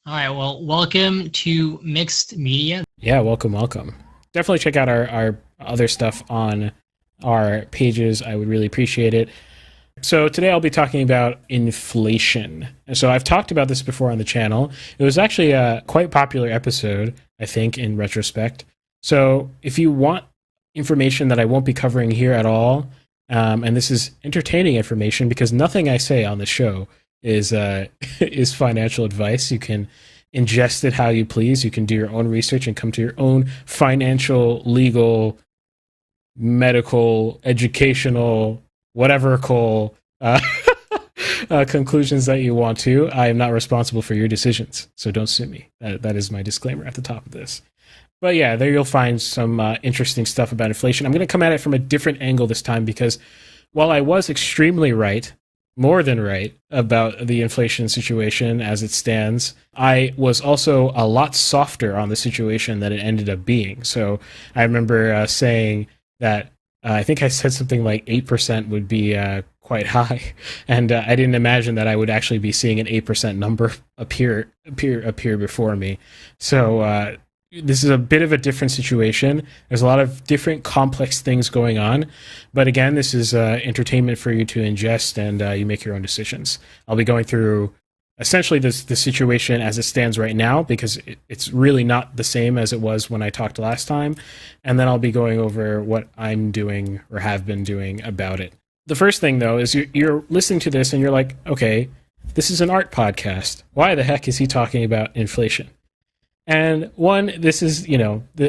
All right, well, welcome to Mixed Media. Yeah, welcome. Definitely check out our other stuff on our pages. I would really appreciate it. So today I'll be talking about inflation. So I've talked about this before on the channel. It was actually a quite popular episode, I think, in retrospect. So if you want information that I won't be covering here at all, and this is entertaining information because nothing I say on the show is is financial advice. You can ingest it how you please. You can do your own research and come to your own financial, legal, medical, educational, whatever call conclusions that you want to. I am not responsible for your decisions, so don't sue me. That is my disclaimer at the top of this. But yeah, there you'll find some interesting stuff about inflation. I'm going to come at it from a different angle this time because while I was extremely right, more than right, about the inflation situation as it stands, I was also a lot softer on the situation than it ended up being. So I remember saying that I think I said something like 8% would be quite high, and I didn't imagine that I would actually be seeing an 8% number appear before me. So this is a bit of a different situation. There's a lot of different complex things going on, but again, this is entertainment for you to ingest, and you make your own decisions. I'll be going through essentially the situation as it stands right now because it's really not the same as it was when I talked last time, and then I'll be going over what I'm doing or have been doing about it. The first thing, though, is you're listening to this and you're like, okay, this is an art podcast. Why the heck is he talking about inflation? And one, this is,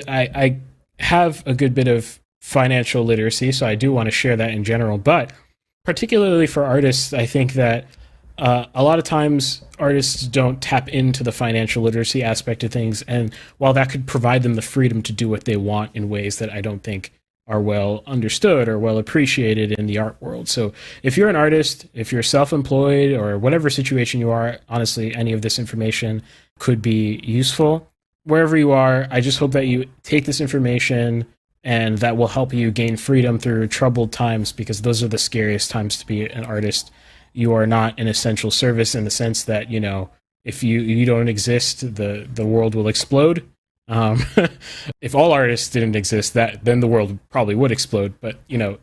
I have a good bit of financial literacy, so I do want to share that in general. But particularly for artists, I think that a lot of times artists don't tap into the financial literacy aspect of things. And while that could provide them the freedom to do what they want in ways that I don't think are well understood or well appreciated in the art world. So if you're an artist, if you're self-employed or whatever situation you are, honestly, any of this information could be useful. Wherever you are, I just hope that you take this information and that will help you gain freedom through troubled times, because those are the scariest times to be an artist. You are not an essential service in the sense that, if you don't exist, the world will explode. If all artists didn't exist, then the world probably would explode. But, you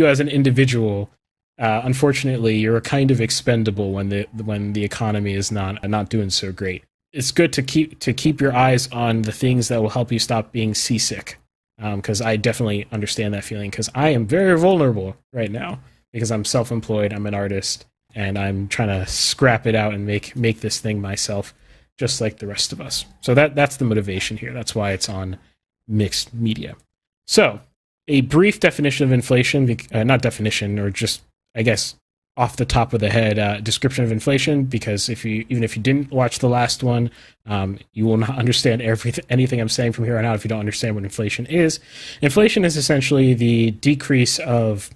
as an individual, unfortunately, you're kind of expendable when the economy is not doing so great. It's good to keep your eyes on the things that will help you stop being seasick, because I definitely understand that feeling, because I am very vulnerable right now because I'm self-employed, I'm an artist, and I'm trying to scrap it out and make this thing myself, just like the rest of us. So that's the motivation here. That's why it's on Mixed Media. So a brief definition of inflation, not definition, or just, I guess, off the top of the head description of inflation, because even if you didn't watch the last one, you will not understand anything I'm saying from here on out if you don't understand what inflation is. Inflation is essentially the decrease of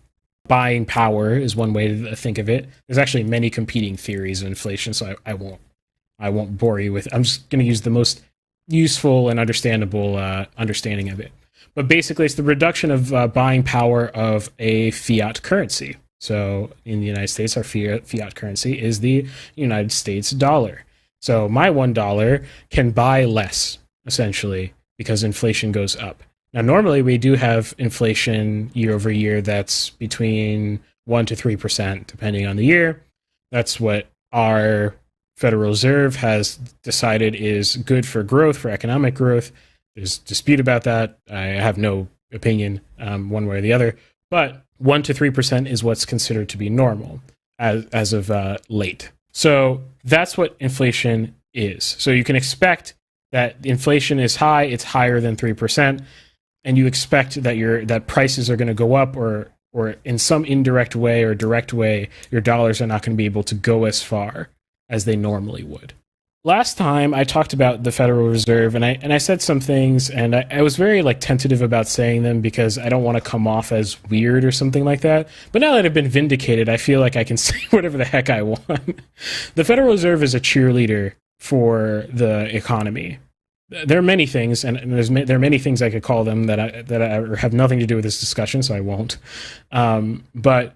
buying power, is one way to think of it. There's actually many competing theories of inflation, so I won't bore you with it. I'm just going to use the most useful and understandable understanding of it. But basically, it's the reduction of buying power of a fiat currency. So in the United States, our fiat currency is the United States dollar. So my $1 can buy less, essentially, because inflation goes up. Now, normally we do have inflation year over year that's between 1% to 3%, depending on the year. That's what our Federal Reserve has decided is good for growth, for economic growth. There's dispute about that. I have no opinion one way or the other. But 1% to 3% is what's considered to be normal as of late. So that's what inflation is. So you can expect that inflation is high, it's higher than 3%, and you expect that prices are going to go up, or in some indirect way or direct way, your dollars are not going to be able to go as far as they normally would. Last time I talked about the Federal Reserve, and I said some things, and I was very tentative about saying them because I don't want to come off as weird or something like that. But now that I've been vindicated, I feel like I can say whatever the heck I want. The Federal Reserve is a cheerleader for the economy. There are many things, and there are many things I could call them that have nothing to do with this discussion, so I won't. But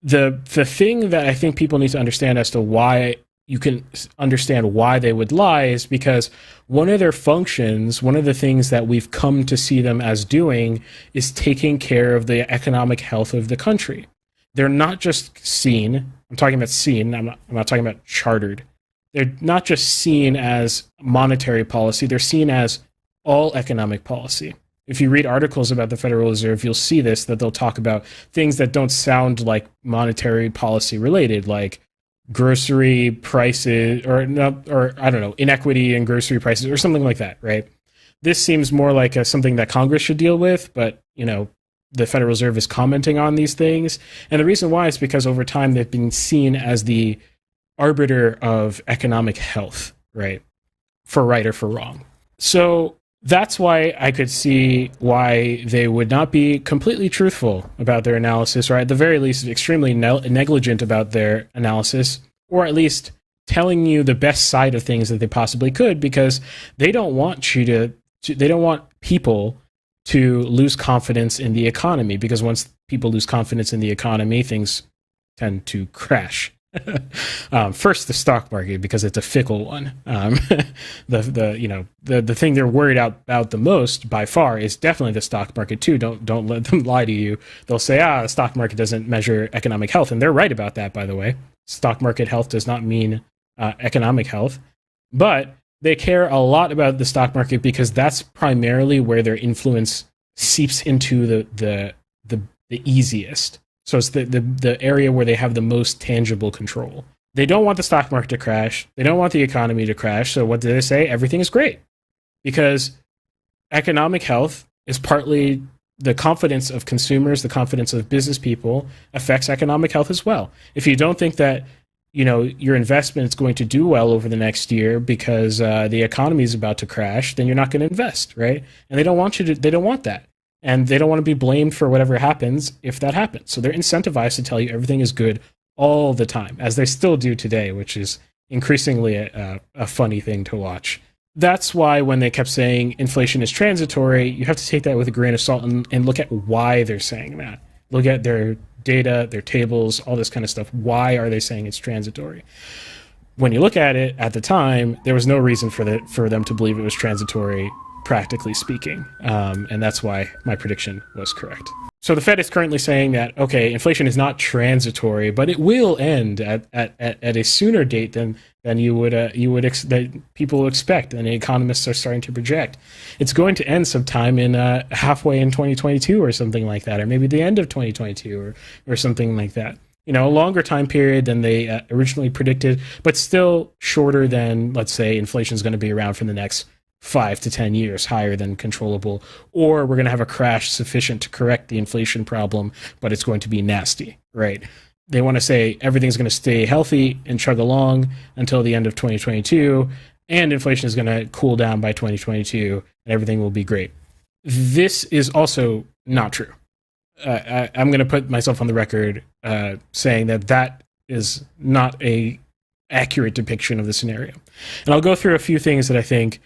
the thing that I think people need to understand as to why you can understand why they would lie is because one of their functions, one of the things that we've come to see them as doing is taking care of the economic health of the country. They're not just seen, I'm talking about seen, I'm not talking about chartered. They're not just seen as monetary policy, they're seen as all economic policy. If you read articles about the Federal Reserve, you'll see this, that they'll talk about things that don't sound like monetary policy related, like grocery prices, or I don't know, inequity in grocery prices or something like that, right? This seems more like something that Congress should deal with, but, the Federal Reserve is commenting on these things. And the reason why is because over time they've been seen as the arbiter of economic health, right? For right or for wrong. So that's why I could see why they would not be completely truthful about their analysis, or at the very least extremely negligent about their analysis, or at least telling you the best side of things that they possibly could, because they don't want you they don't want people to lose confidence in the economy, because once people lose confidence in the economy, things tend to crash. First, the stock market, because it's a fickle one. The thing they're worried about the most by far is definitely the stock market too. Don't let them lie to you. They'll say, the stock market doesn't measure economic health, and they're right about that, by the way. Stock market health does not mean economic health, but they care a lot about the stock market because that's primarily where their influence seeps into the easiest. So it's the area where they have the most tangible control. They don't want the stock market to crash. They don't want the economy to crash. So what do they say? Everything is great. Because economic health is partly the confidence of consumers, the confidence of business people affects economic health as well. If you don't think that your investment is going to do well over the next year because the economy is about to crash, then you're not going to invest, right? And they don't want that. And they don't want to be blamed for whatever happens if that happens. So they're incentivized to tell you everything is good all the time, as they still do today, which is increasingly a funny thing to watch. That's why when they kept saying inflation is transitory, you have to take that with a grain of salt and look at why they're saying that. Look at their data, their tables, all this kind of stuff. Why are they saying it's transitory? When you look at it at the time, there was no reason for them to believe it was transitory, practically speaking. And that's why my prediction was correct. So the Fed is currently saying that, okay, inflation is not transitory, but it will end at a sooner date than that people expect, and the economists are starting to project. It's going to end sometime in halfway in 2022 or something like that, or maybe the end of 2022 or something like that. A longer time period than they originally predicted, but still shorter than, let's say, inflation is going to be around for the next 5 to 10 years, higher than controllable, or we're going to have a crash sufficient to correct the inflation problem, but it's going to be nasty, right? They want to say everything's going to stay healthy and chug along until the end of 2022, and inflation is going to cool down by 2022, and everything will be great. This is also not true. I'm going to put myself on the record saying that is not a accurate depiction of the scenario. And I'll go through a few things that I think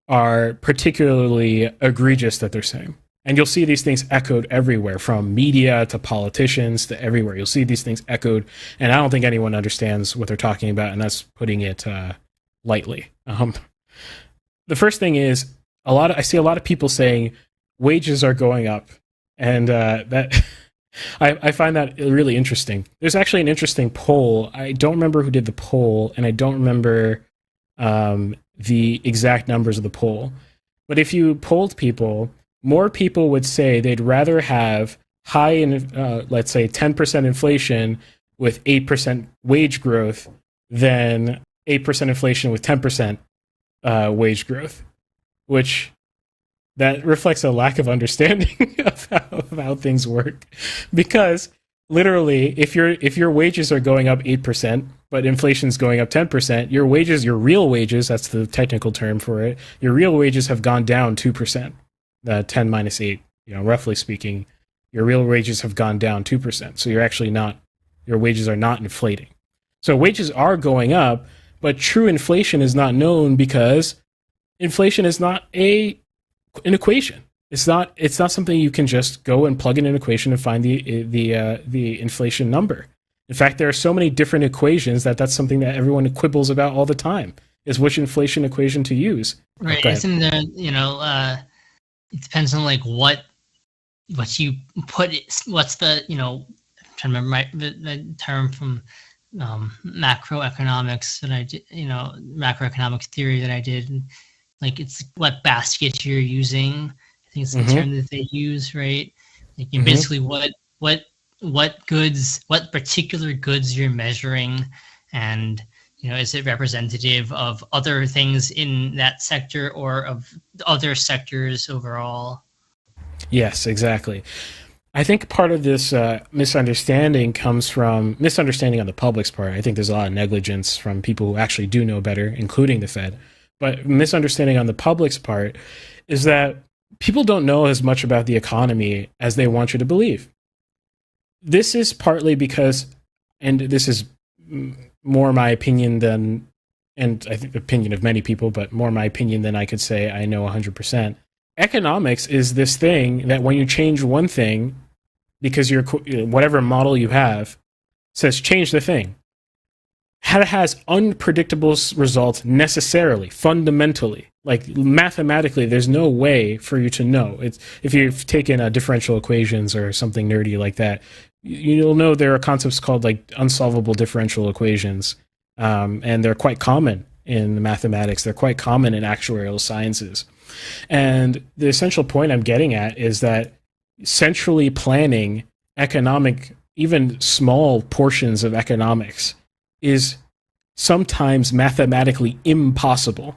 are particularly egregious that they're saying. And you'll see these things echoed everywhere, from media to politicians to everywhere. You'll see these things echoed, and I don't think anyone understands what they're talking about, and that's putting it lightly. The first thing is, I see a lot of people saying wages are going up, and that I find that really interesting. There's actually an interesting poll. I don't remember who did the poll, and I don't remember the exact numbers of the poll. But if you polled people, more people would say they'd rather have let's say 10% inflation with 8% wage growth than 8% inflation with 10% wage growth, which that reflects a lack of understanding of how things work. Because literally, if your wages are going up 8%, but inflation's going up 10%, your real wages, that's the technical term for it, your real wages have gone down 2%. 10 minus 8, roughly speaking, your real wages have gone down 2%. So your wages are not inflating. So wages are going up, but true inflation is not known because inflation is not an equation. It's not something you can just go and plug in an equation and find the inflation number. In fact, there are so many different equations that's something that everyone quibbles about all the time, is which inflation equation to use. Right. Isn't there, it depends on like what you put, what's the, I'm trying to remember the term from macroeconomics that I did, macroeconomics theory that I did. And, like, it's what basket you're using. I think it's the term that they use, right? Like, basically what goods, what particular goods you're measuring, and is it representative of other things in that sector or of other sectors overall? Yes, exactly. I think part of this misunderstanding comes from misunderstanding on the public's part. I think there's a lot of negligence from people who actually do know better, including the Fed. But misunderstanding on the public's part is that people don't know as much about the economy as they want you to believe. This is partly because, and this is more my opinion than, and I think the opinion of many people, but more my opinion than I could say I know 100%. Economics is this thing that when you change one thing, because your whatever model you have says change the thing, it has unpredictable results necessarily, fundamentally. Like mathematically, there's no way for you to know. It's, if you've taken differential equations or something nerdy like that, you'll know there are concepts called like unsolvable differential equations, and they're quite common in mathematics. They're quite common in actuarial sciences. And the essential point I'm getting at is that centrally planning economic, even small portions of economics, is sometimes mathematically impossible.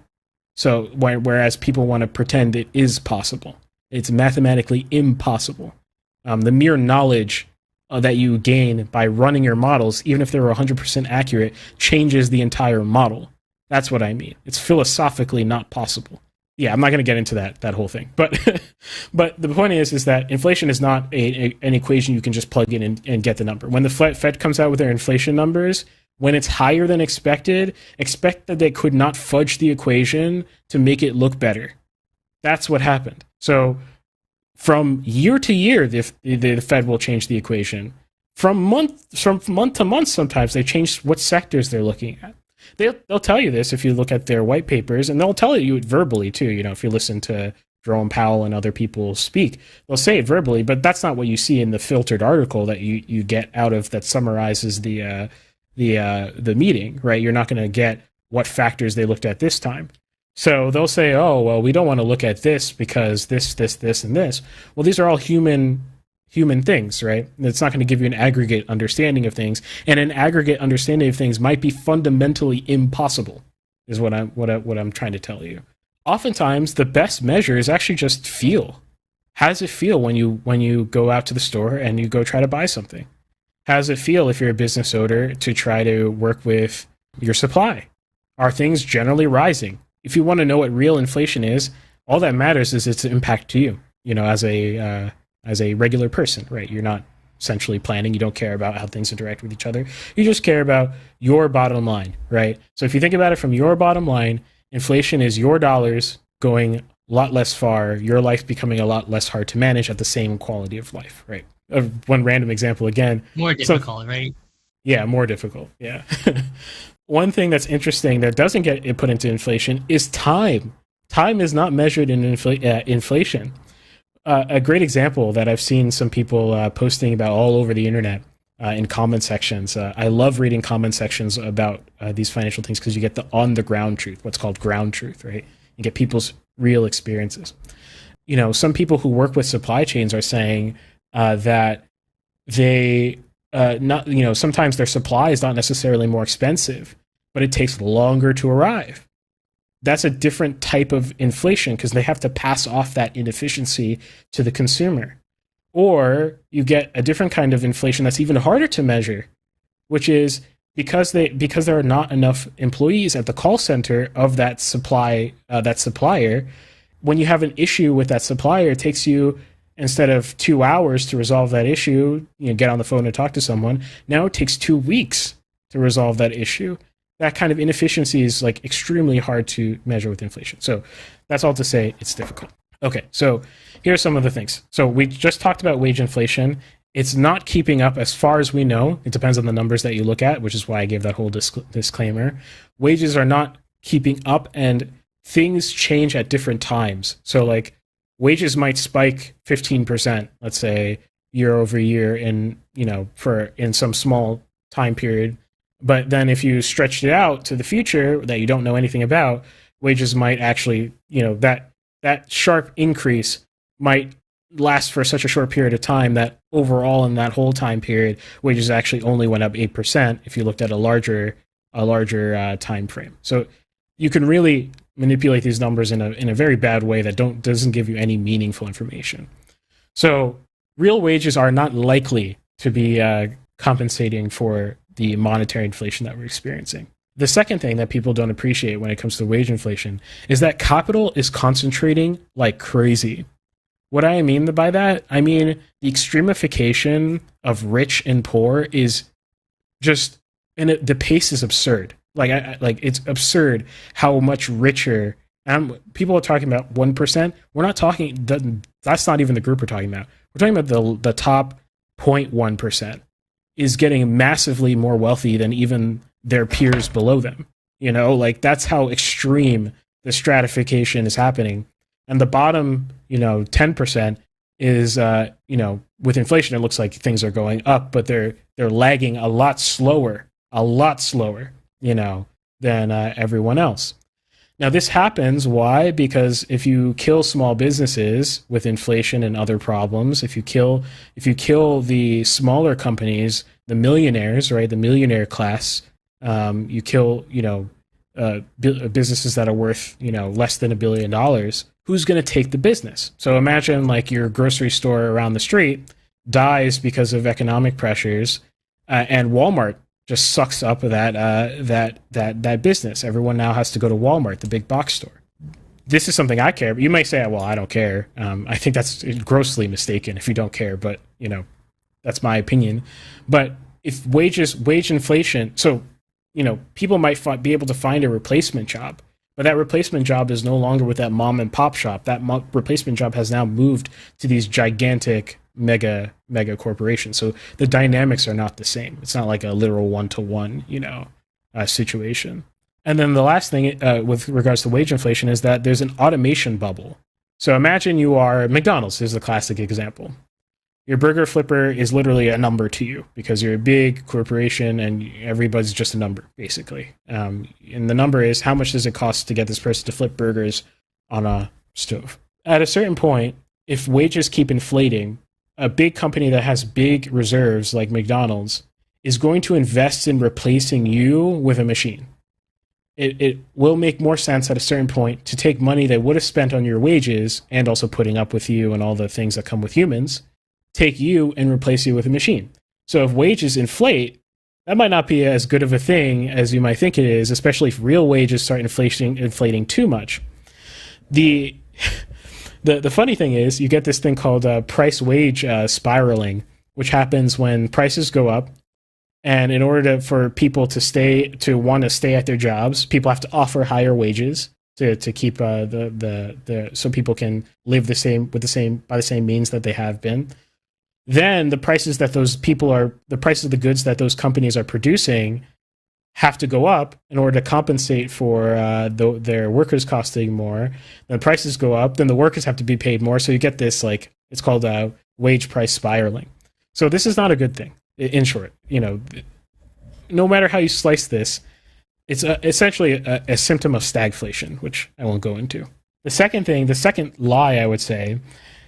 So whereas people want to pretend it is possible, it's mathematically impossible. The mere knowledge that you gain by running your models, even if they're 100% accurate, changes the entire model. That's what I mean. It's philosophically not possible. Yeah, I'm not going to get into that whole thing. But but the point is that inflation is not an equation you can just plug in and get the number. When the Fed comes out with their inflation numbers, when it's higher than expected, expect that they could not fudge the equation to make it look better. That's what happened. So from year to year, the Fed will change the equation. From month to month, sometimes they change what sectors they're looking at. They'll tell you this if you look at their white papers, and they'll tell you it verbally too. If you listen to Jerome Powell and other people speak, they'll say it verbally, but that's not what you see in the filtered article that you get out of that summarizes the meeting, right? You're not going to get what factors they looked at this time. So they'll say, oh, well, we don't want to look at this because this, and this. Well, these are all human things, right? It's not going to give you an aggregate understanding of things, and an aggregate understanding of things might be fundamentally impossible, is what I'm trying to tell you. Oftentimes, the best measure is actually just feel. How does it feel when you go out to the store and you go try to buy something? How does it feel if you're a business owner to try to work with your supply? Are things generally rising? If you want to know what real inflation is, all that matters is its impact to you, as a regular person, right? You're not centrally planning. You don't care about how things interact with each other. You just care about your bottom line, right? So if you think about it from your bottom line, inflation is your dollars going a lot less far, your life becoming a lot less hard to manage at the same quality of life, right? One random example again. More difficult, right? Yeah, more difficult, yeah. One thing that's interesting that doesn't get put into inflation is time. Time is not measured in inflation. A great example that I've seen some people posting about all over the internet in comment sections. I love reading comment sections about these financial things because you get the on-the-ground truth, what's called ground truth, right? You get people's real experiences. Some people who work with supply chains are saying that they sometimes their supply is not necessarily more expensive, but it takes longer to arrive. That's a different type of inflation because they have to pass off that inefficiency to the consumer. Or you get a different kind of inflation that's even harder to measure, which is because there are not enough employees at the call center of that supplier. When you have an issue with that supplier, it takes you, instead of 2 hours to resolve that issue, get on the phone and talk to someone. Now it takes 2 weeks to resolve that issue. That kind of inefficiency is like extremely hard to measure with inflation. So that's all to say it's difficult. Okay, so here are some of the things. So we just talked about wage inflation. it's not keeping up as far as we know. It depends on the numbers that you look at, which is why I gave that whole disclaimer. Wages are not keeping up, and things change at different times. So like wages might spike 15%, let's say, year over year in some small time period. But then if you stretched it out to the future that you don't know anything about, wages might actually, that sharp increase might last for such a short period of time that overall in that whole time period, wages actually only went up 8% if you looked at a larger time frame. So you can really manipulate these numbers in a very bad way that doesn't give you any meaningful information. So real wages are not likely to be compensating for the monetary inflation that we're experiencing. The second thing that people don't appreciate when it comes to wage inflation is that capital is concentrating like crazy. What I mean by that, I mean the extremification of rich and poor is just, and the pace is absurd. Like it's absurd how much richer. People are talking about 1%. We're not talking. That's not even the group we're talking about. We're talking about the top 0.1% is getting massively more wealthy than even their peers below them. Like that's how extreme the stratification is happening. And the bottom, 10% is, with inflation, it looks like things are going up, but they're lagging a lot slower, than everyone else. Now, this happens. Why? Because if you kill small businesses with inflation and other problems, if you kill the smaller companies, the millionaires, right, the millionaire class, you kill, businesses that are worth, less than $1 billion. Who's going to take the business? So imagine like your grocery store around the street dies because of economic pressures, and Walmart just sucks up that business. Everyone now has to go to Walmart, the big box store. This is something I care. You may say, well, I don't care. I think that's grossly mistaken if you don't care, but that's my opinion. But if wage inflation, so people might be able to find a replacement job. But that replacement job is no longer with that mom and pop shop. That replacement job has now moved to these gigantic mega corporations. So the dynamics are not the same. It's not like a literal one-to-one, situation. And then the last thing with regards to wage inflation is that there's an automation bubble. So imagine you are McDonald's. This is a classic example. Your burger flipper is literally a number to you because you're a big corporation and everybody's just a number, basically. And the number is how much does it cost to get this person to flip burgers on a stove? At a certain point, if wages keep inflating, a big company that has big reserves like McDonald's is going to invest in replacing you with a machine. It will make more sense at a certain point to take money they would have spent on your wages and also putting up with you and all the things that come with humans, take you and replace you with a machine. So if wages inflate, that might not be as good of a thing as you might think it is, especially if real wages start inflating too much. The funny thing is you get this thing called price wage spiraling, which happens when prices go up. And in order for people to want to stay at their jobs, people have to offer higher wages to keep so people can live by the same means that they have been. Then the prices that the prices of the goods that those companies are producing have to go up in order to compensate for their workers costing more. Then prices go up, then the workers have to be paid more. So you get this, like, it's called wage price spiraling. So this is not a good thing. In short, no matter how you slice this, it's essentially a symptom of stagflation, which I won't go into. The second lie I would say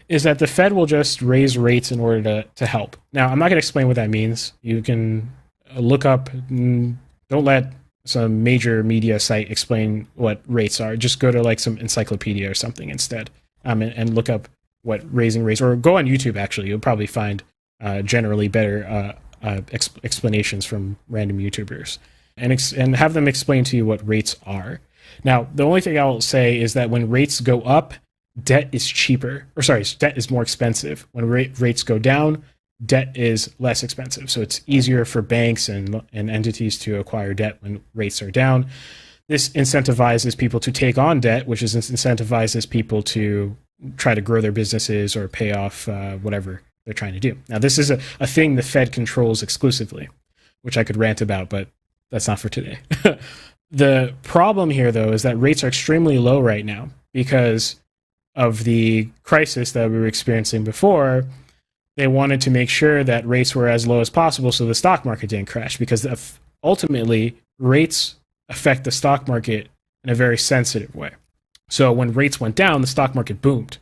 is that the Fed will just raise rates in order to help. Now, I'm not going to explain what that means. You can look up, don't let some major media site explain what rates are. Just go to like some encyclopedia or something instead, and look up what raising rates, or go on YouTube, actually. You'll probably find generally better explanations from random YouTubers, and have them explain to you what rates are. Now, the only thing I will say is that when rates go up, debt is debt is more expensive. When rates go down, debt is less expensive. So it's easier for banks and entities to acquire debt when rates are down. This incentivizes people to take on debt, which incentivizes people to try to grow their businesses or pay off whatever they're trying to do. Now, this is a thing the Fed controls exclusively, which I could rant about, but that's not for today. The problem here, though, is that rates are extremely low right now because of the crisis that we were experiencing before. They wanted to make sure that rates were as low as possible so the stock market didn't crash, because ultimately rates affect the stock market in a very sensitive way. So when rates went down, the stock market boomed.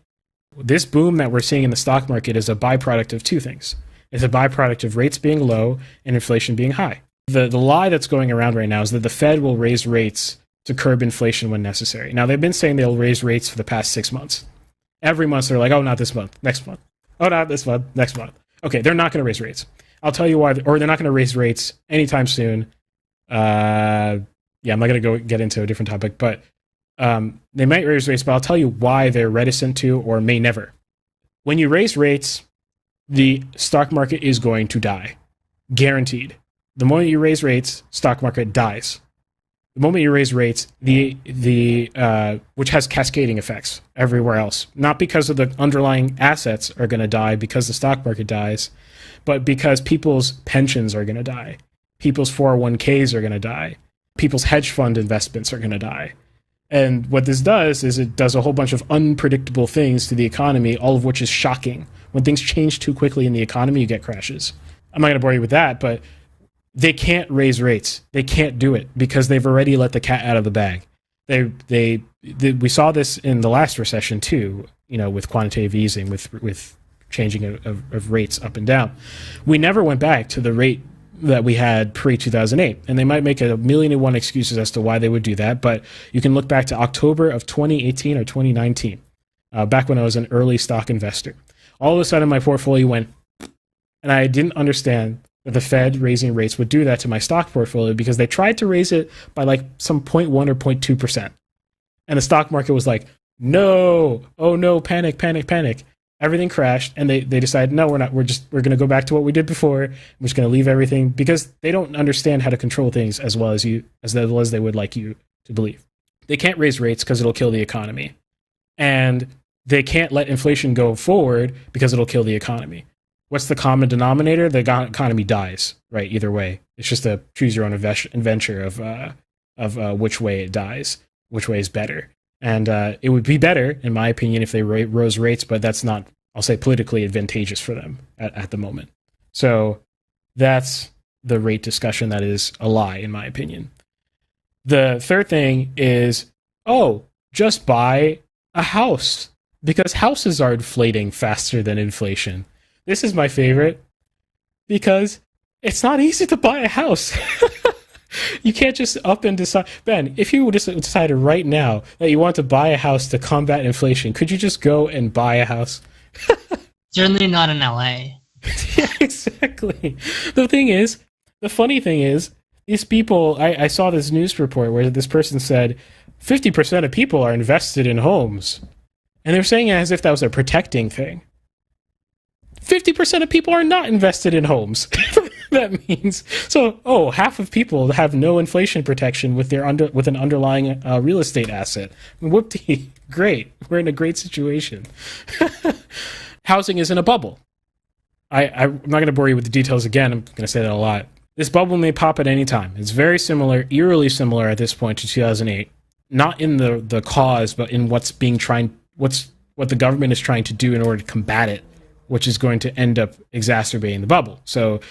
This boom that we're seeing in the stock market is a byproduct of two things. It's a byproduct of rates being low and inflation being high. The lie that's going around right now is that the Fed will raise rates to curb inflation when necessary. Now, they've been saying they'll raise rates for the past 6 months. Every month they're like, oh, not this month, next month. Oh, not this month, next month. Okay, they're not going to raise rates. I'll tell you why, or they're not going to raise rates anytime soon. I'm not going to get into a different topic, but they might raise rates, but I'll tell you why they're reticent to or may never. When you raise rates, the stock market is going to die. Guaranteed. The moment you raise rates, stock market dies. The moment you raise rates, which has cascading effects everywhere else, not because of the underlying assets are going to die because the stock market dies, but because people's pensions are going to die. People's 401ks are going to die. People's hedge fund investments are going to die. And what this does is it does a whole bunch of unpredictable things to the economy, all of which is shocking. When things change too quickly in the economy, you get crashes. I'm not going to bore you with that, but they can't raise rates. They can't do it because they've already let the cat out of the bag. We saw this in the last recession too, with quantitative easing, with changing of rates up and down. We never went back to the rate that we had pre-2008. And they might make 1,000,001 excuses as to why they would do that, but you can look back to October of 2018 or 2019, back when I was an early stock investor. All of a sudden, my portfolio went, and I didn't understand that the Fed raising rates would do that to my stock portfolio because they tried to raise it by like some 0.1 or 0.2%. And the stock market was like, no, oh no, panic, panic, panic. Everything crashed, and they decided, no, we're not. We're going to go back to what we did before. We're just going to leave everything because they don't understand how to control things as well as they would like you to believe. They can't raise rates because it'll kill the economy, and they can't let inflation go forward because it'll kill the economy. What's the common denominator? The economy dies, right? Either way, it's just a choose your own adventure of which way it dies, which way is better. And it would be better, in my opinion, if they rose rates, but that's not, I'll say, politically advantageous for them at the moment. So that's the rate discussion that is a lie, in my opinion. The third thing is, just buy a house, because houses are inflating faster than inflation. This is my favorite, because it's not easy to buy a house. You can't just up and decide. Ben, if you just decided right now that you want to buy a house to combat inflation, could you just go and buy a house? Certainly not in LA. Yeah, exactly. The funny thing is, these people, I saw this news report where this person said 50% of people are invested in homes. And they're saying it as if that was a protecting thing. 50% of people are not invested in homes. That means half of people have no inflation protection with an underlying real estate asset. Whoop-dee, great. We're in a great situation. Housing is in a bubble. I'm not going to bore you with the details again. I'm going to say that a lot. This bubble may pop at any time. It's very similar, eerily similar at this point to 2008. Not in the cause, but in what the government is trying to do in order to combat it, which is going to end up exacerbating the bubble. So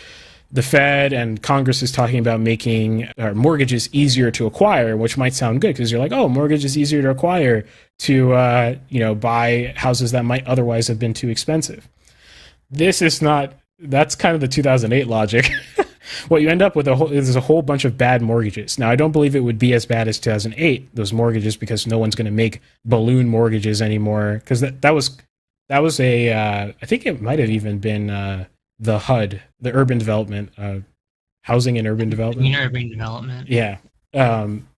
the Fed and Congress is talking about making mortgages easier to acquire, which might sound good because you're like, mortgage is easier to acquire to buy houses that might otherwise have been too expensive. That's kind of the 2008 logic. What you end up with is a whole bunch of bad mortgages. Now, I don't believe it would be as bad as 2008, those mortgages, because no one's going to make balloon mortgages anymore, because that was I think it might have even been the HUD, the urban development, housing and urban development. Urban development. Yeah.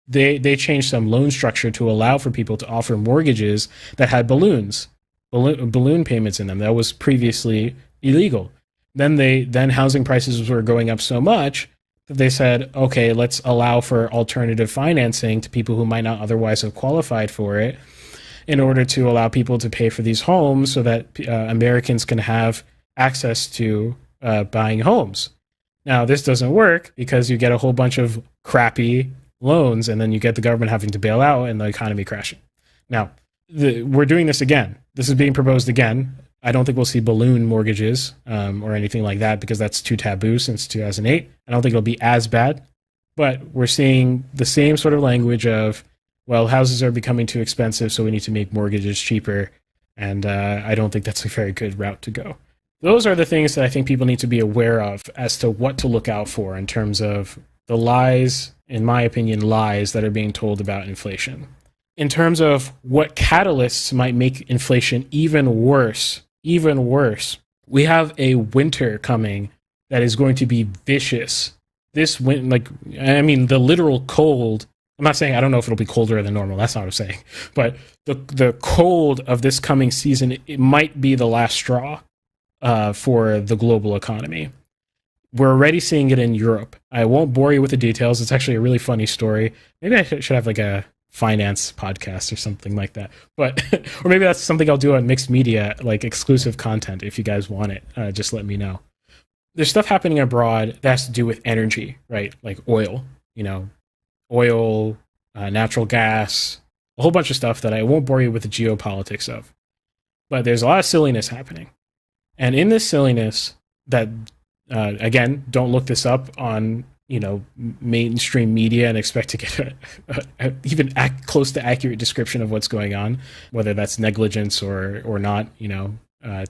They changed some loan structure to allow for people to offer mortgages that had balloon payments in them. That was previously illegal. Then housing prices were going up so much that they said, okay, let's allow for alternative financing to people who might not otherwise have qualified for it, in order to allow people to pay for these homes so that Americans can have access to buying homes. Now, this doesn't work because you get a whole bunch of crappy loans, and then you get the government having to bail out and the economy crashing. Now, we're doing this again. This is being proposed again. I don't think we'll see balloon mortgages or anything like that because that's too taboo since 2008. I don't think it'll be as bad, but we're seeing the same sort of language of, well, houses are becoming too expensive, so we need to make mortgages cheaper. And I don't think that's a very good route to go. Those are the things that I think people need to be aware of as to what to look out for in terms of the lies, in my opinion, lies that are being told about inflation. In terms of what catalysts might make inflation even worse, we have a winter coming that is going to be vicious. This winter, the literal cold. I'm not saying I don't know if it'll be colder than normal. That's not what I'm saying. But the cold of this coming season, it might be the last straw for the global economy. We're already seeing it in Europe. I won't bore you with the details. It's actually a really funny story. Maybe I should have like a finance podcast or something like that. But or maybe that's something I'll do on Mixed Media, like exclusive content. If you guys want it, just let me know. There's stuff happening abroad that has to do with energy, right? Like oil, natural gas, a whole bunch of stuff that I won't bore you with the geopolitics of. But there's a lot of silliness happening. And in this silliness that, again, don't look this up on, mainstream media and expect to get even close to accurate description of what's going on, whether that's negligence or not,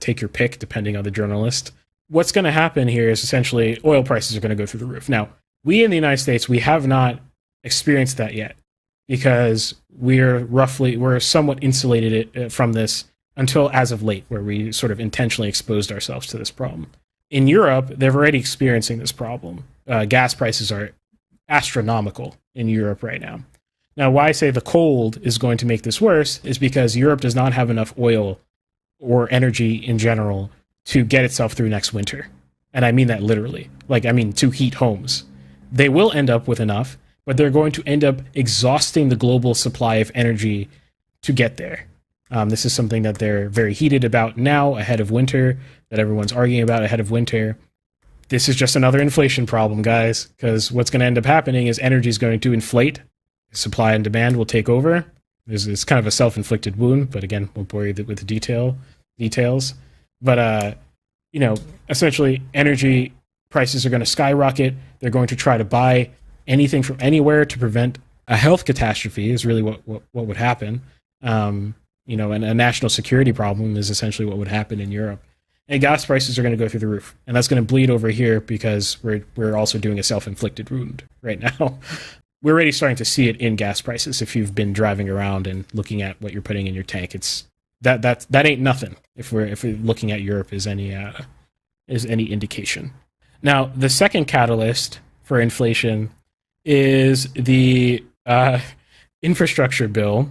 take your pick depending on the journalist. What's going to happen here is essentially oil prices are going to go through the roof. Now, we in the United States, we have not experienced that yet because we're somewhat insulated from this until as of late, where we sort of intentionally exposed ourselves to this problem. In Europe, they're already experiencing this problem. Gas prices are astronomical in Europe right now. Now, why I say the cold is going to make this worse is because Europe does not have enough oil or energy in general to get itself through next winter. And I mean that literally. To heat homes. They will end up with enough, but they're going to end up exhausting the global supply of energy to get there. This is something that they're very heated about now ahead of winter, that everyone's arguing about ahead of winter. This is just another inflation problem, guys, because what's going to end up happening is energy is going to inflate. Supply and demand will take over. It's kind of a self-inflicted wound, but again, won't bore you with the details. But, essentially energy prices are going to skyrocket. They're going to try to buy anything from anywhere to prevent a health catastrophe is really what would happen. And a national security problem is essentially what would happen in Europe. And gas prices are going to go through the roof. And that's going to bleed over here because we're also doing a self-inflicted wound right now. We're already starting to see it in gas prices. If you've been driving around and looking at what you're putting in your tank, it's that ain't nothing. If we're looking at Europe as any indication. Now, the second catalyst for inflation is the infrastructure bill.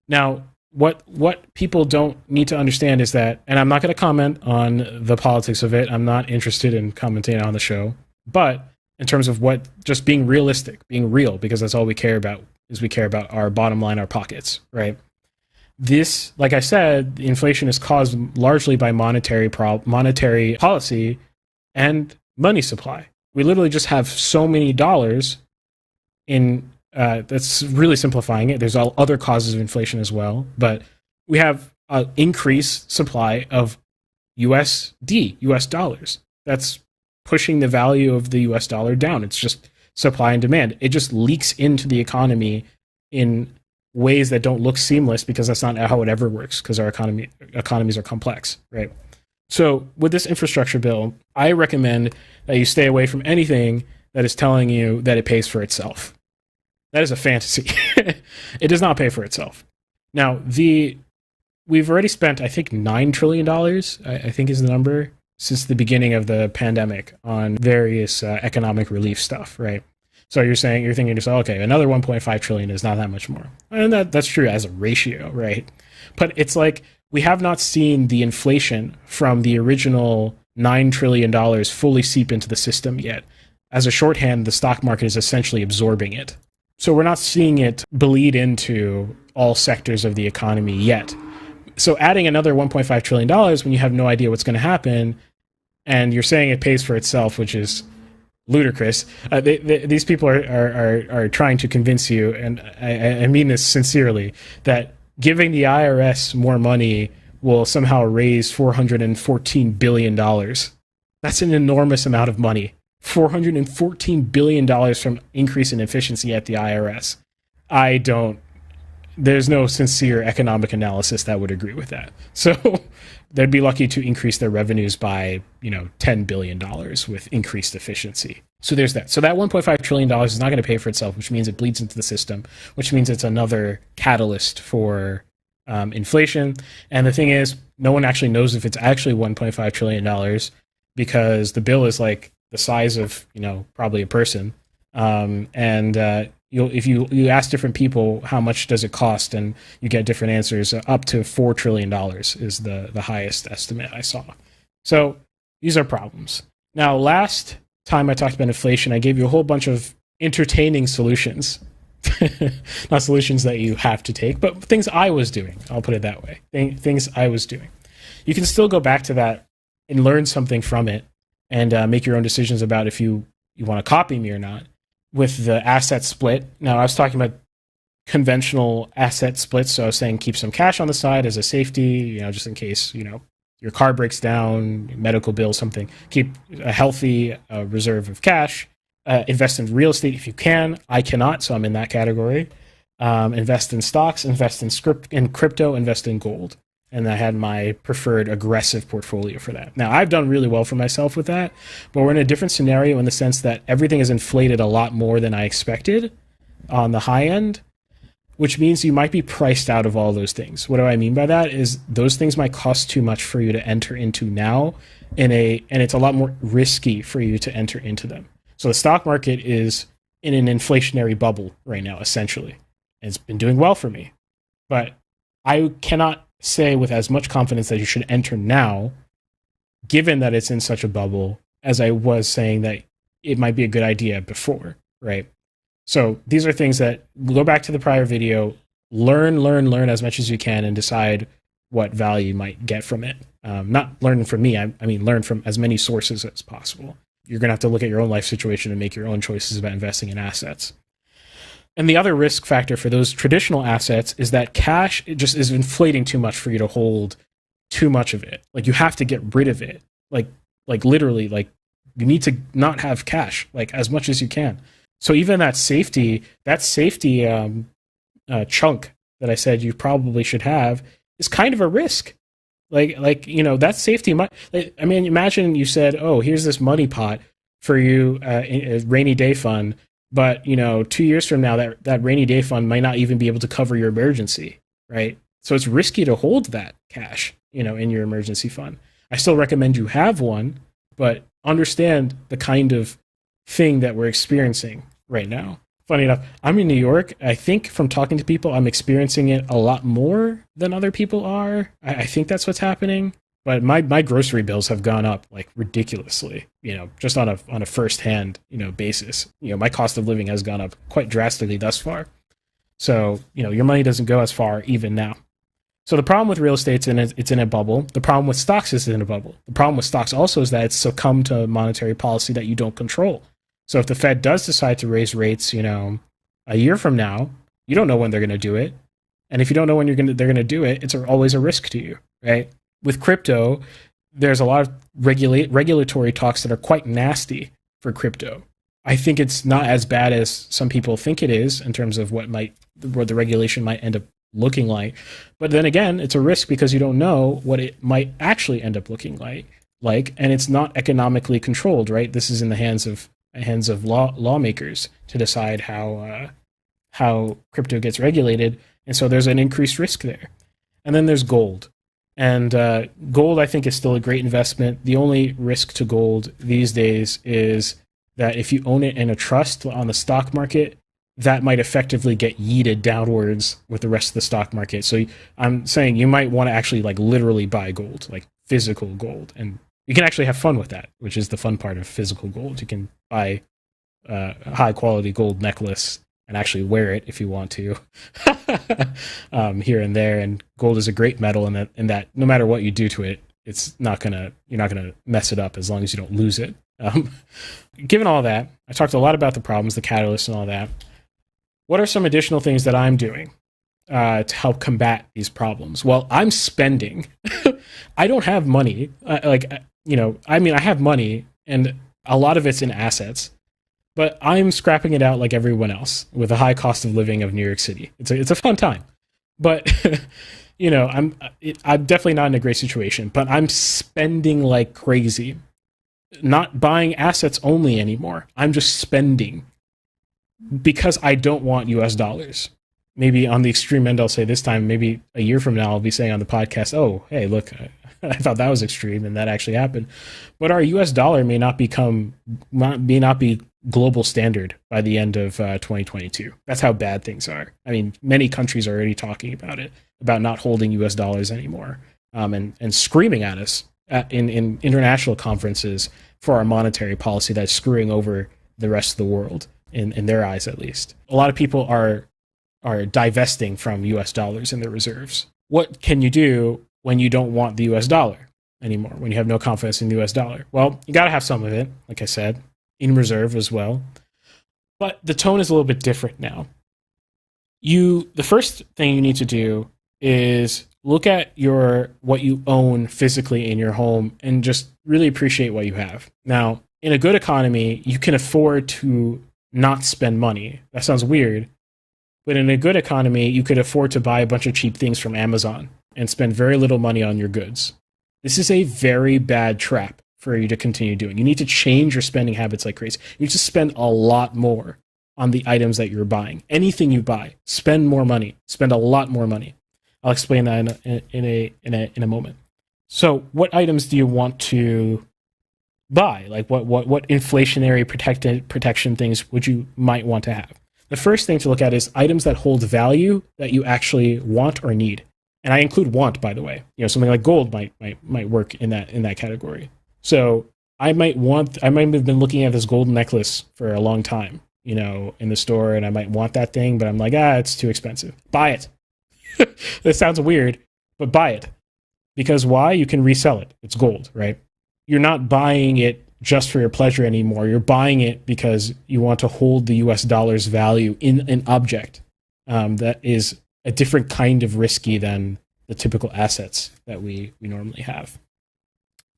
Now, what people don't need to understand is that, and I'm not going to comment on the politics of it. I'm not interested in commenting on the show. But in terms of just being realistic, being real, because that's all we care about, is we care about our bottom line, our pockets, right? This, like I said, inflation is caused largely by monetary policy and money supply. We literally just have so many dollars in. That's really simplifying it. There's all other causes of inflation as well, but we have an increased supply of US dollars. That's pushing the value of the US dollar down. It's just supply and demand. It just leaks into the economy in ways that don't look seamless because that's not how it ever works because our economies are complex, right? So with this infrastructure bill, I recommend that you stay away from anything that is telling you that it pays for itself. That is a fantasy. It does not pay for itself. Now, we've already spent, I think, $9 trillion, I think is the number, since the beginning of the pandemic on various economic relief stuff, right? So you're thinking to yourself, okay, another 1.5 trillion is not that much more. And that's true as a ratio, right? But it's like we have not seen the inflation from the original $9 trillion fully seep into the system yet. As a shorthand, the stock market is essentially absorbing it. So we're not seeing it bleed into all sectors of the economy yet. So adding another $1.5 trillion when you have no idea what's going to happen and you're saying it pays for itself, which is ludicrous. These people are trying to convince you, and I mean this sincerely, that giving the IRS more money will somehow raise $414 billion. That's an enormous amount of money. $414 billion from increase in efficiency at the IRS. There's no sincere economic analysis that would agree with that. So they'd be lucky to increase their revenues by, $10 billion with increased efficiency. So there's that. So that $1.5 trillion is not going to pay for itself, which means it bleeds into the system, which means it's another catalyst for inflation. And the thing is, no one actually knows if it's actually $1.5 trillion because the bill is like the size of, probably a person. If you ask different people how much does it cost, and you get different answers. Up to $4 trillion is the highest estimate I saw. So these are problems. Now, last time I talked about inflation, I gave you a whole bunch of entertaining solutions. Not solutions that you have to take, but things I was doing. I'll put it that way. Things I was doing. You can still go back to that and learn something from it and make your own decisions about if you want to copy me or not. With the asset split, now I was talking about conventional asset splits, so I was saying keep some cash on the side as a safety, just in case, your car breaks down, medical bill, something. Keep a healthy reserve of cash. Invest in real estate if you can. I cannot, so I'm in that category. Invest in stocks, invest in crypto, invest in gold. And I had my preferred aggressive portfolio for that. Now, I've done really well for myself with that, but we're in a different scenario in the sense that everything is inflated a lot more than I expected on the high end, which means you might be priced out of all those things. What do I mean by that is those things might cost too much for you to enter into now, and it's a lot more risky for you to enter into them. So the stock market is in an inflationary bubble right now, essentially. And it's been doing well for me. But I cannot say with as much confidence that you should enter now, given that it's in such a bubble, as I was saying that it might be a good idea before, right? So these are things that go back to the prior video, learn as much as you can and decide what value you might get from it. Not learn from me, I mean learn from as many sources as possible. You're going to have to look at your own life situation and make your own choices about investing in assets. And the other risk factor for those traditional assets is that cash just is inflating too much for you to hold too much of it. Like you have to get rid of it. Like literally, like you need to not have cash, like as much as you can. So even that safety chunk that I said you probably should have is kind of a risk. That safety might. I mean, imagine you said, "Oh, here's this money pot for you, a rainy day fund." But 2 years from now, that rainy day fund might not even be able to cover your emergency, right? So it's risky to hold that cash, in your emergency fund. I still recommend you have one, but understand the kind of thing that we're experiencing right now. Funny enough, I'm in New York. I think from talking to people, I'm experiencing it a lot more than other people are. I think that's what's happening. But my grocery bills have gone up like ridiculously, just on a first-hand, basis. My cost of living has gone up quite drastically thus far. So, your money doesn't go as far even now. So the problem with real estate is it's in a bubble. The problem with stocks is in a bubble. The problem with stocks also is that it's succumbed to monetary policy that you don't control. So if the Fed does decide to raise rates, a year from now, you don't know when they're going to do it. And if you don't know when they're going to do it, it's always a risk to you, right? With crypto, there's a lot of regulatory talks that are quite nasty for crypto. I think it's not as bad as some people think it is in terms of what the regulation might end up looking like. But then again, it's a risk because you don't know what it might actually end up looking like, and it's not economically controlled, right? This is in the hands of lawmakers to decide how crypto gets regulated, and so there's an increased risk there. And then there's gold. And gold, I think, is still a great investment. The only risk to gold these days is that if you own it in a trust on the stock market, that might effectively get yeeted downwards with the rest of the stock market. So I'm saying you might want to actually literally buy gold, like physical gold. And you can actually have fun with that, which is the fun part of physical gold. You can buy a high-quality gold necklace and actually wear it if you want to here and there. And gold is a great metal in that no matter what you do to it, you're not gonna mess it up as long as you don't lose it. Given all that, I talked a lot about the problems, the catalysts, and all that. What are some additional things that I'm doing to help combat these problems? Well, I'm spending. I don't have money. I have money, and a lot of it's in assets, but I'm scrapping it out like everyone else with the high cost of living of New York City. It's a fun time, but I'm definitely not in a great situation. But I'm spending like crazy, not buying assets only anymore. I'm just spending because I don't want US dollars. Maybe on the extreme end, I'll say this time, maybe a year from now, I'll be saying on the podcast, oh, hey, look, I thought that was extreme and that actually happened. But our US dollar may not be global standard by the end of 2022. That's how bad things are. I mean, many countries are already talking about it, about not holding US dollars anymore, and screaming at us in international conferences for our monetary policy that's screwing over the rest of the world, in their eyes at least. A lot of people are divesting from US dollars in their reserves. What can you do when you don't want the US dollar anymore, when you have no confidence in the US dollar? Well, you got to have some of it, like I said, in reserve as well. But the tone is a little bit different now. The first thing you need to do is look at what you own physically in your home and just really appreciate what you have. Now, in a good economy, you can afford to not spend money. That sounds weird, but in a good economy, you could afford to buy a bunch of cheap things from Amazon and spend very little money on your goods. This is a very bad trap for you to continue doing. You need to change your spending habits like crazy. You need to spend a lot more on the items that you're buying. Anything you buy, spend more money. Spend a lot more money. I'll explain that in a moment. So, what items do you want to buy? Like, what inflationary protection things might want to have? The first thing to look at is items that hold value that you actually want or need. And I include want, by the way. Something like gold might work in that category. So I might have been looking at this gold necklace for a long time, in the store, and I might want that thing, but I'm like, it's too expensive. Buy it. That sounds weird, but buy it. Because why? You can resell it. It's gold, right? You're not buying it just for your pleasure anymore. You're buying it because you want to hold the US dollar's value in an object that is a different kind of risky than the typical assets that we normally have.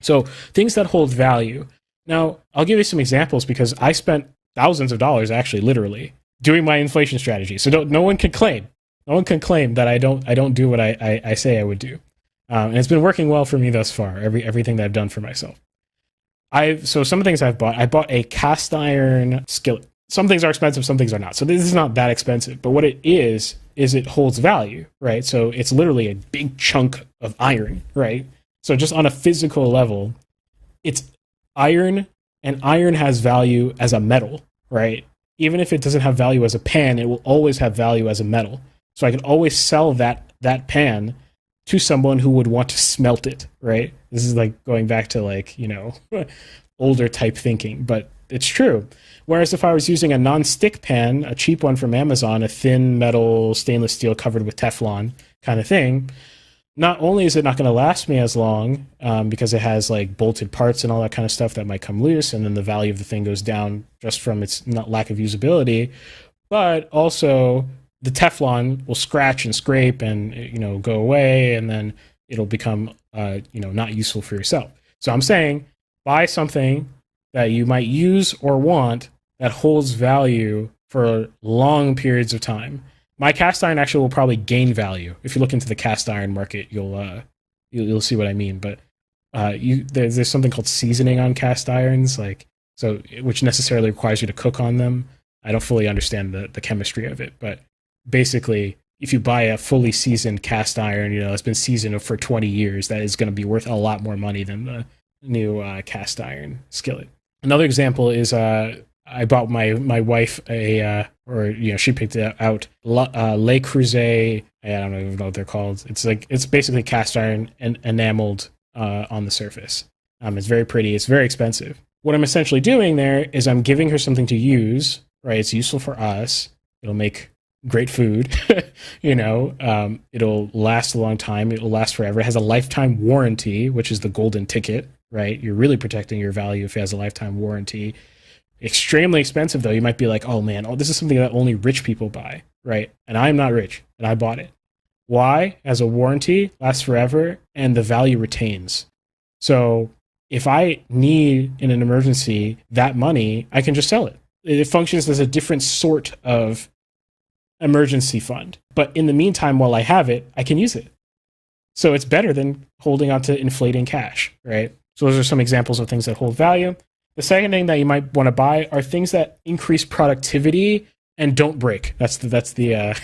So things that hold value. Now, I'll give you some examples because I spent thousands of dollars, actually, literally, doing my inflation strategy. So no one can claim that I don't do what I say I would do. And it's been working well for me thus far, everything that I've done for myself. So some of the things I've bought, I bought a cast iron skillet. Some things are expensive, some things are not. So this is not that expensive, but what it is it holds value, right? So it's literally a big chunk of iron, right? So just on a physical level, it's iron, and iron has value as a metal, right? Even if it doesn't have value as a pan, it will always have value as a metal. So I can always sell that pan to someone who would want to smelt it, right? This is like going back to older type thinking, but it's true. Whereas if I was using a non-stick pan, a cheap one from Amazon, a thin metal stainless steel covered with Teflon kind of thing, not only is it not going to last me as long because it has like bolted parts and all that kind of stuff that might come loose, and then the value of the thing goes down just from its lack of usability, but also the Teflon will scratch and scrape and go away, and then it'll become not useful for yourself. So I'm saying buy something that you might use or want that holds value for long periods of time. My cast iron actually will probably gain value. If you look into the cast iron market, you'll see what I mean. But there's something called seasoning on cast irons, which necessarily requires you to cook on them. I don't fully understand the chemistry of it, but basically, if you buy a fully seasoned cast iron, it's been seasoned for 20 years, that is going to be worth a lot more money than the new cast iron skillet. Another example is I bought my wife she picked it out, Le Creuset. I don't even know what they're called. It's basically cast iron and enameled on the surface. It's very pretty. It's very expensive. What I'm essentially doing there is I'm giving her something to use. Right? It's useful for us. It'll make great food. It'll last a long time. It'll last forever. It has a lifetime warranty, which is the golden ticket, right? You're really protecting your value if it has a lifetime warranty. Extremely expensive, though. You might be like, oh man, this is something that only rich people buy, right? And I'm not rich, and I bought it. Why? As a warranty, lasts forever, and the value retains. So if I need in an emergency that money, I can just sell it. It functions as a different sort of emergency fund. But in the meantime, while I have it, I can use it. So it's better than holding on to inflating cash, right? So those are some examples of things that hold value. The second thing that you might want to buy are things that increase productivity and don't break. That's the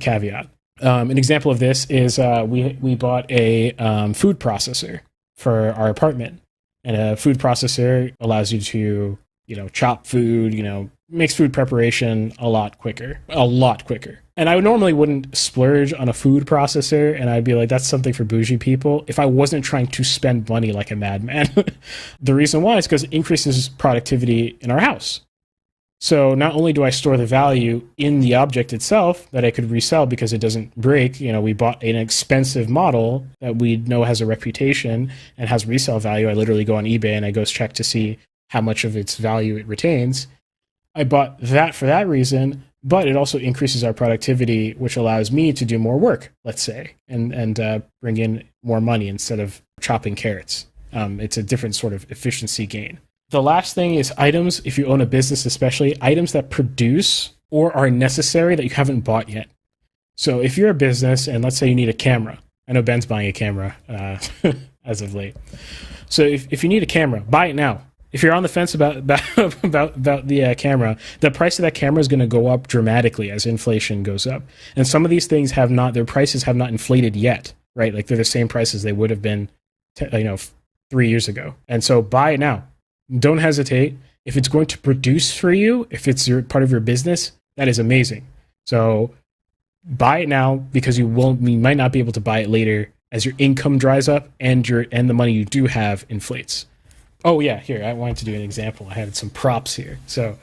caveat. An example of this is we bought a food processor for our apartment, and a food processor allows you to chop food, makes food preparation a lot quicker. And I normally wouldn't splurge on a food processor, and I'd be like, that's something for bougie people, if I wasn't trying to spend money like a madman. The reason why is because it increases productivity in our house. So not only do I store the value in the object itself that I could resell because it doesn't break, we bought an expensive model that we know has a reputation and has resale value. I literally go on eBay and I go check to see how much of its value it retains. I bought that for that reason, but it also increases our productivity, which allows me to do more work, let's say, and bring in more money instead of chopping carrots. It's a different sort of efficiency gain. The last thing is items, if you own a business especially, items that produce or are necessary that you haven't bought yet. So if you're a business and let's say you need a camera, I know Ben's buying a camera as of late. So if you need a camera, buy it now. If you're on the fence about the camera, the price of that camera is going to go up dramatically as inflation goes up. And some of these things their prices have not inflated yet, right? Like they're the same prices they would have been, 3 years ago. And so buy it now. Don't hesitate. If it's going to produce for you, if it's part of your business, that is amazing. So buy it now because you might not be able to buy it later as your income dries up and the money you do have inflates. Oh yeah, here, I wanted to do an example. I had some props here. So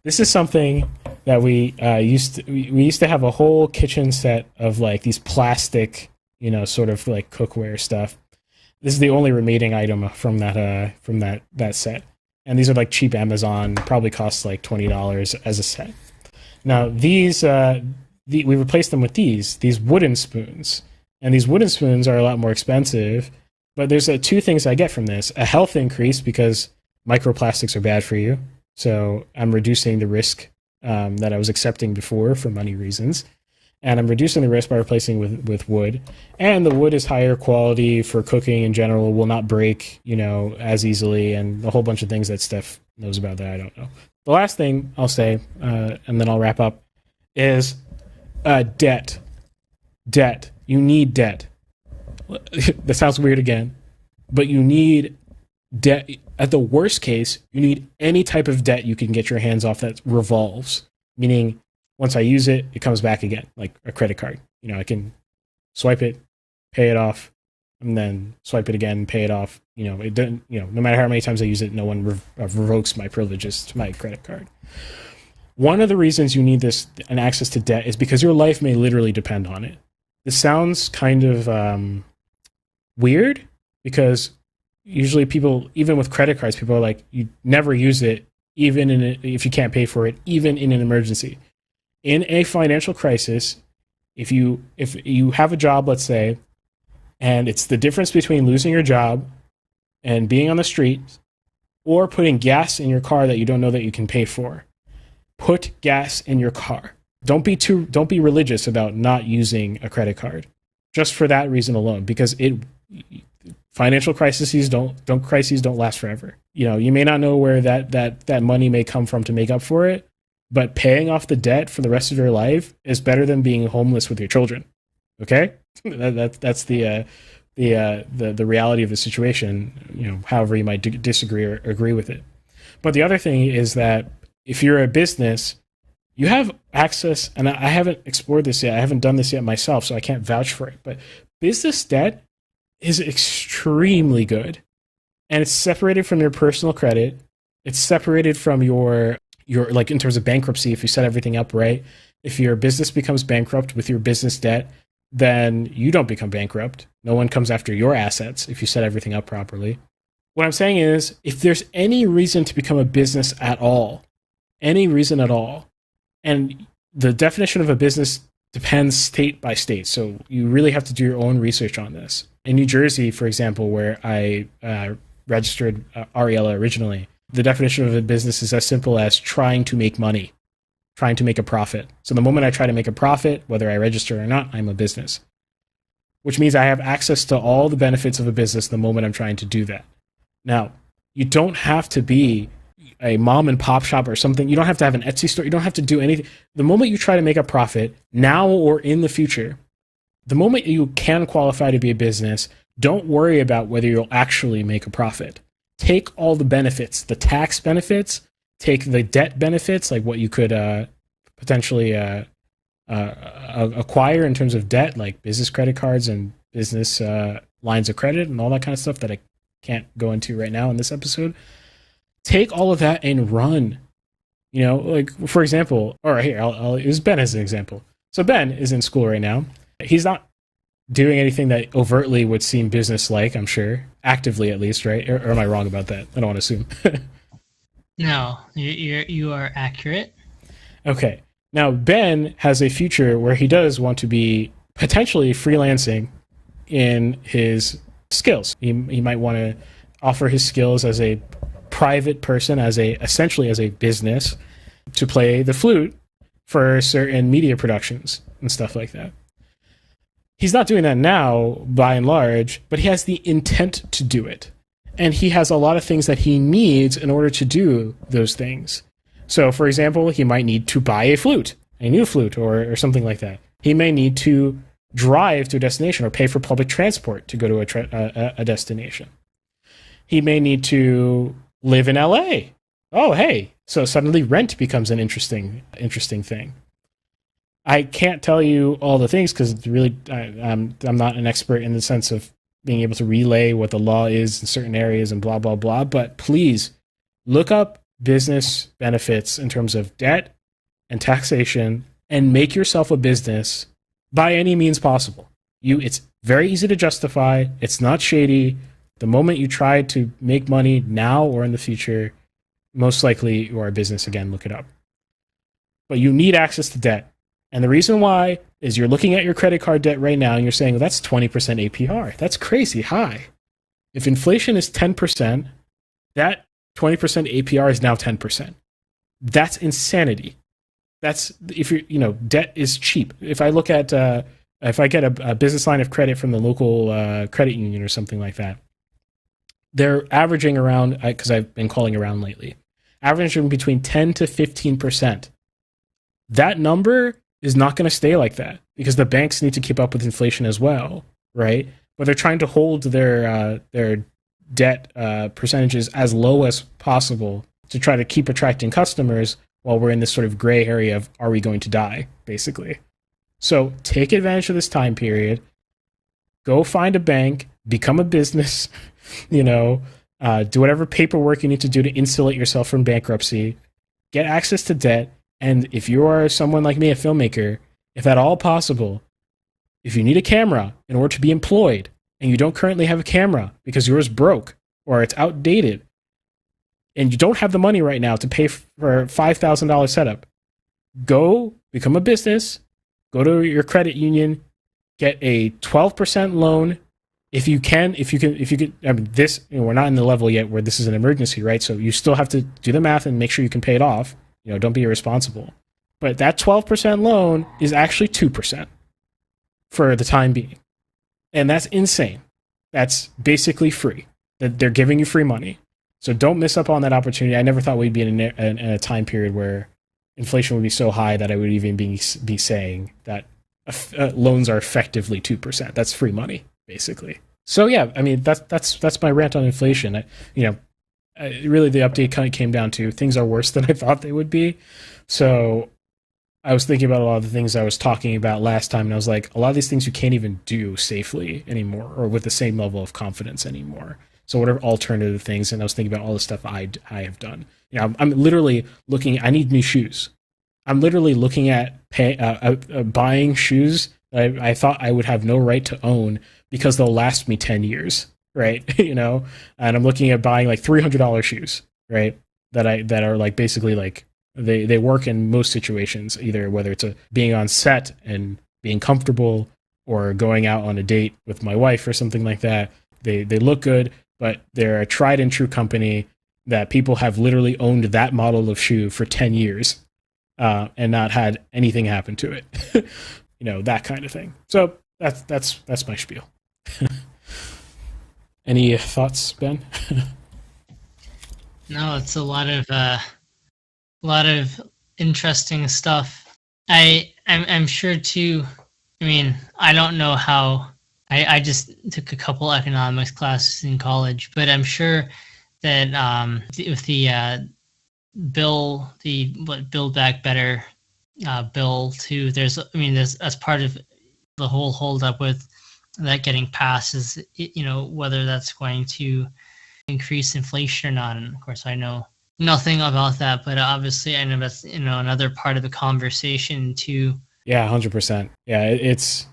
this is something that we used to have a whole kitchen set of like these plastic, sort of like cookware stuff. This is the only remaining item from that set. And these are like cheap Amazon, probably cost like $20 as a set. Now these, we replaced them with these wooden spoons. And these wooden spoons are a lot more expensive. But there's two things I get from this. A health increase because microplastics are bad for you. So I'm reducing the risk that I was accepting before for money reasons. And I'm reducing the risk by replacing with wood. And the wood is higher quality for cooking in general, will not break, as easily, and a whole bunch of things that Steph knows about that I don't know. The last thing I'll say, and then I'll wrap up, is debt. Debt. You need debt. That sounds weird again, but you need debt. At the worst case, you need any type of debt you can get your hands off that revolves, meaning once I use it, it comes back again, like a credit card. I can swipe it, pay it off, and then swipe it again, pay it off. It doesn't, no matter how many times I use it, no one revokes my privileges to my credit card. One of the reasons you need an access to debt is because your life may literally depend on it. This sounds kind of weird because usually people, even with credit cards, people are like, you never use it, even if you can't pay for it, even in an emergency. In a financial crisis, if you have a job, let's say, and it's the difference between losing your job and being on the street or putting gas in your car that you don't know that you can pay for, put gas in your car. Don't be religious about not using a credit card just for that reason alone, because financial crises don't last forever. You may not know where that money may come from to make up for it, but paying off the debt for the rest of your life is better than being homeless with your children. Okay? That's the reality of the situation, however you might disagree or agree with it. But the other thing is that if you're a business, you have access, and I haven't explored this yet. I haven't done this yet myself, so I can't vouch for it. But business debt is extremely good. And it's separated from your personal credit. It's separated from your like in terms of bankruptcy, if you set everything up right. If your business becomes bankrupt with your business debt, then you don't become bankrupt. No one comes after your assets if you set everything up properly. What I'm saying is, if there's any reason to become a business at all, any reason at all, and the definition of a business depends state by state, so you really have to do your own research on this. In New Jersey, for example, where I registered Ariella originally, the definition of a business is as simple as trying to make money, trying to make a profit. So the moment I try to make a profit, whether I register or not, I'm a business, which means I have access to all the benefits of a business the moment I'm trying to do that. Now, you don't have to be a mom and pop shop or something. You don't have to have an Etsy store. You don't have to do anything. The moment you try to make a profit, now or in the future, the moment you can qualify to be a business, don't worry about whether you'll actually make a profit. Take all the benefits, the tax benefits, take the debt benefits, like what you could potentially acquire in terms of debt, like business credit cards and business lines of credit and all that kind of stuff that I can't go into right now in this episode. Take all of that and run. You know, like, for example, or here, I'll use Ben as an example. So Ben is in school right now. He's not doing anything that overtly would seem business-like, I'm sure. Actively, at least, right? Or am I wrong about that? I don't want to assume. No, you are accurate. Okay. Now, Ben has a future where he does want to be potentially freelancing in his skills. He might want to offer his skills as a private person, essentially as a business, to play the flute for certain media productions and stuff like that. He's not doing that now, by and large, but he has the intent to do it. And he has a lot of things that he needs in order to do those things. So, for example, he might need to buy a new flute, or something like that. He may need to drive to a destination or pay for public transport to go to a destination. He may need to live in LA. Oh, hey. So suddenly rent becomes an interesting thing. I can't tell you all the things because really I'm not an expert in the sense of being able to relay what the law is in certain areas and blah, blah, blah. But please look up business benefits in terms of debt and taxation and make yourself a business by any means possible. It's very easy to justify. It's not shady. The moment you try to make money now or in the future, most likely you are a business again. Look it up. But you need access to debt. And the reason why is you're looking at your credit card debt right now and you're saying, well, that's 20% APR. That's crazy high. If inflation is 10%, that 20% APR is now 10%. That's insanity. That's debt is cheap. If I look at, if I get a business line of credit from the local credit union or something like that, they're averaging around, because I've been calling around lately, averaging between 10 to 15%. That number is not going to stay like that because the banks need to keep up with inflation as well, right? But they're trying to hold their debt percentages as low as possible to try to keep attracting customers while we're in this sort of gray area of, are we going to die, basically. So take advantage of this time period. Go find a bank, become a business, do whatever paperwork you need to do to insulate yourself from bankruptcy, get access to debt. And if you are someone like me, a filmmaker, if at all possible, if you need a camera in order to be employed and you don't currently have a camera because yours broke or it's outdated and you don't have the money right now to pay for a $5,000 setup, go become a business, go to your credit union, get a 12% loan. If you can, I mean, we're not in the level yet where this is an emergency, right? So you still have to do the math and make sure you can pay it off. Don't be irresponsible. But that 12% loan is actually 2% for the time being. And that's insane. That's basically free. They're giving you free money. So don't miss up on that opportunity. I never thought we'd be in a time period where inflation would be so high that I would even be saying that loans are effectively 2%. That's free money, basically. So yeah, I mean, that's my rant on inflation. Really, the update kind of came down to things are worse than I thought they would be. So I was thinking about a lot of the things I was talking about last time, and I was like, a lot of these things you can't even do safely anymore or with the same level of confidence anymore. So what are alternative things? And I was thinking about all the stuff I have done. I'm literally looking, I need new shoes. I'm literally looking at buying shoes that I thought I would have no right to own because they'll last me 10 years, right? You know, and I'm looking at buying like $300 shoes, right? That are like basically like they work in most situations, either whether it's being on set and being comfortable or going out on a date with my wife or something like that. They look good, but they're a tried and true company that people have literally owned that model of shoe for 10 years and not had anything happen to it. You know, that kind of thing. So that's my spiel. Any thoughts, Ben? No, it's a lot of interesting stuff. I'm sure too. I mean, I don't know how. I just took a couple economics classes in college, but I'm sure that with the Build Back Better bill too. There's as part of the whole holdup with that getting passed is, you know, whether that's going to increase inflation or not. And of course, I know nothing about that, but obviously I know that's, you know, another part of the conversation too. Yeah, 100%. Yeah, it's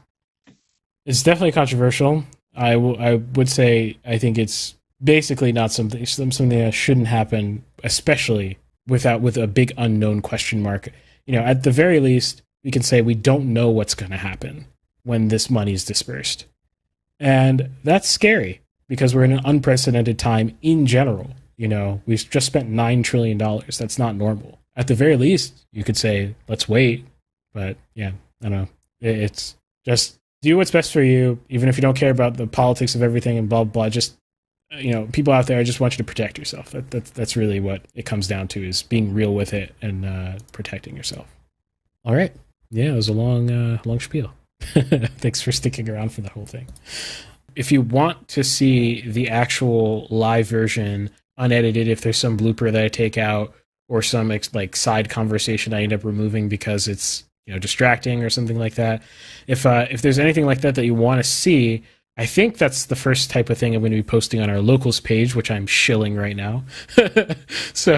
definitely controversial. I would say I think it's basically not something that shouldn't happen, especially with a big unknown question mark. You know, at the very least, we can say we don't know what's going to happen when this money is dispersed. And that's scary because we're in an unprecedented time in general. You know, we've just spent $9 trillion. That's not normal. At the very least, you could say, let's wait. But yeah, I don't know. It's just do what's best for you, even if you don't care about the politics of everything and blah, blah. Just, you know, people out there, I just want you to protect yourself. That's really what it comes down to, is being real with it and protecting yourself. All right. Yeah, it was a long spiel. Thanks for sticking around for the whole thing. If you want to see the actual live version unedited, if there's some blooper that I take out or some like side conversation I end up removing because it's, you know, distracting or something like that, if there's anything like that you want to see, I think that's the first type of thing I'm going to be posting on our locals page, which I'm shilling right now. So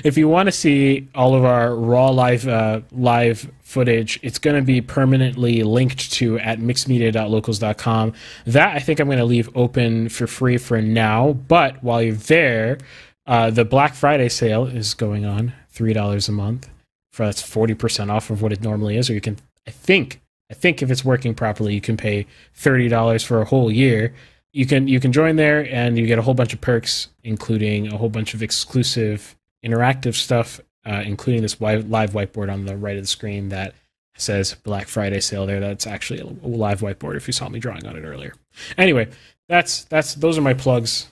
if you want to see all of our raw live footage, it's going to be permanently linked to at mixedmedia.locals.com. That I think I'm going to leave open for free for now. But while you're there, the Black Friday sale is going on, $3 a month. That's 40% off of what it normally is. Or you can, I think if it's working properly, you can pay $30 for a whole year. You can join there and you get a whole bunch of perks, including a whole bunch of exclusive interactive stuff, including this live whiteboard on the right of the screen that says Black Friday sale there. That's actually a live whiteboard if you saw me drawing on it earlier. Anyway, those are my plugs.